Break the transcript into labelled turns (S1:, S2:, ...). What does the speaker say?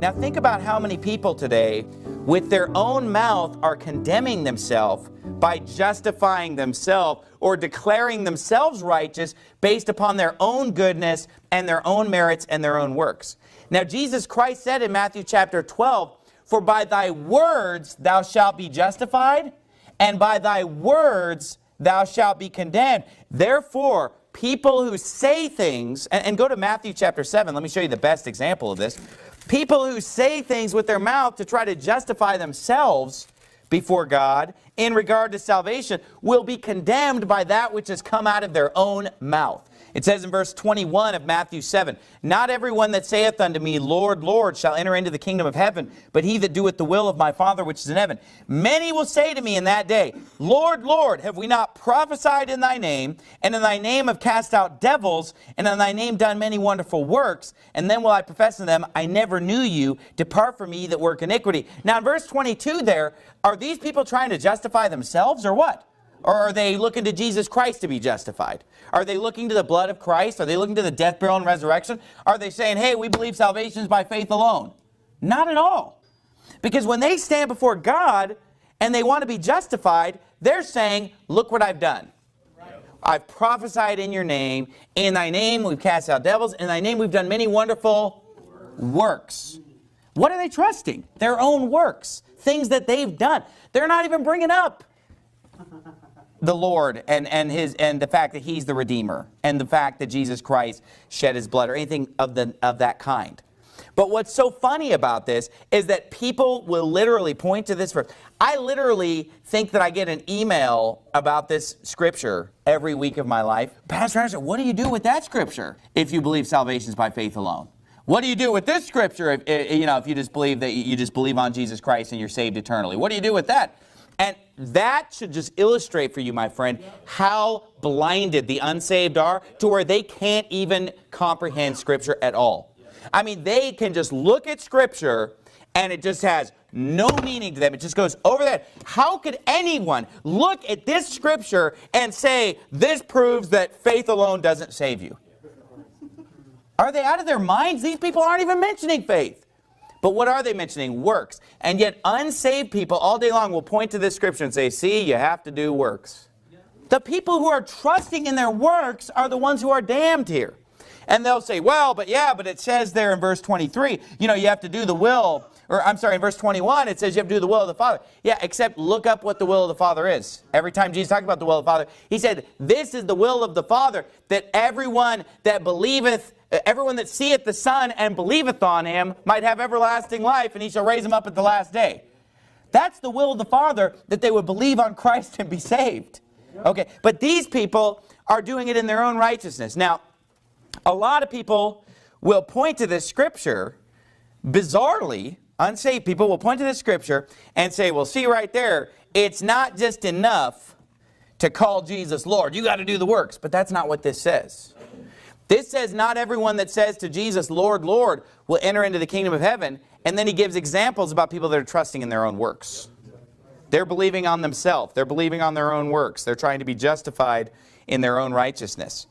S1: Now think about how many people today, with their own mouth, are condemning themselves by justifying themselves or declaring themselves righteous based upon their own goodness and their own merits and their own works. Now Jesus Christ said in Matthew chapter 12, "For by thy words thou shalt be justified, and by thy words thou shalt be condemned." Therefore, people who say things, and go to Matthew chapter 7, let me show you the best example of this. People who say things with their mouth to try to justify themselves before God in regard to salvation will be condemned by that which has come out of their own mouth. It says in verse 21 of Matthew 7, "Not everyone that saith unto me, Lord, Lord, shall enter into the kingdom of heaven, but he that doeth the will of my Father which is in heaven. Many will say to me in that day, Lord, Lord, have we not prophesied in thy name, and in thy name have cast out devils, and in thy name done many wonderful works? And then will I profess to them, I never knew you. Depart from me that work iniquity." Now in verse 22 there, are these people trying to justify themselves or what? Or are they looking to Jesus Christ to be justified? Are they looking to the blood of Christ? Are they looking to the death, burial, and resurrection? Are they saying, hey, we believe salvation is by faith alone? Not at all. Because when they stand before God and they want to be justified, they're saying, look what I've done. I've prophesied in your name. In thy name we've cast out devils. In thy name we've done many wonderful works. What are they trusting? Their own works. Things that they've done. They're not even bringing up the Lord and the fact that He's the Redeemer and the fact that Jesus Christ shed His blood or anything of that kind. But what's so funny about this is that people will literally point to this verse. I literally think that I get an email about this scripture every week of my life. Pastor Anderson, what do you do with that scripture if you believe salvation is by faith alone? What do you do with this scripture if you just believe that you just believe on Jesus Christ and you're saved eternally? What do you do with that? And that should just illustrate for you, my friend, how blinded the unsaved are to where they can't even comprehend Scripture at all. I mean, they can just look at Scripture and it just has no meaning to them. It just goes over that. How could anyone look at this Scripture and say, this proves that faith alone doesn't save you? Are they out of their minds? These people aren't even mentioning faith. But what are they mentioning? Works. And yet unsaved people all day long will point to this scripture and say, see, you have to do works. The people who are trusting in their works are the ones who are damned here. And they'll say, well, but it says there in verse 23, you have to do the will, or I'm sorry, in verse 21, it says you have to do the will of the Father. Yeah, except look up what the will of the Father is. Every time Jesus talked about the will of the Father, He said, this is the will of the Father, that everyone that believeth, everyone that seeth the Son and believeth on Him might have everlasting life, and He shall raise them up at the last day. That's the will of the Father, that they would believe on Christ and be saved. Okay, but these people are doing it in their own righteousness. Now, a lot of people will point to this scripture, bizarrely, unsaved people will point to this scripture and say, well, see right there, it's not just enough to call Jesus Lord. You got to do the works. But that's not what this says. This says not everyone that says to Jesus, Lord, Lord, will enter into the kingdom of heaven. And then He gives examples about people that are trusting in their own works. They're believing on themselves. They're believing on their own works. They're trying to be justified in their own righteousness.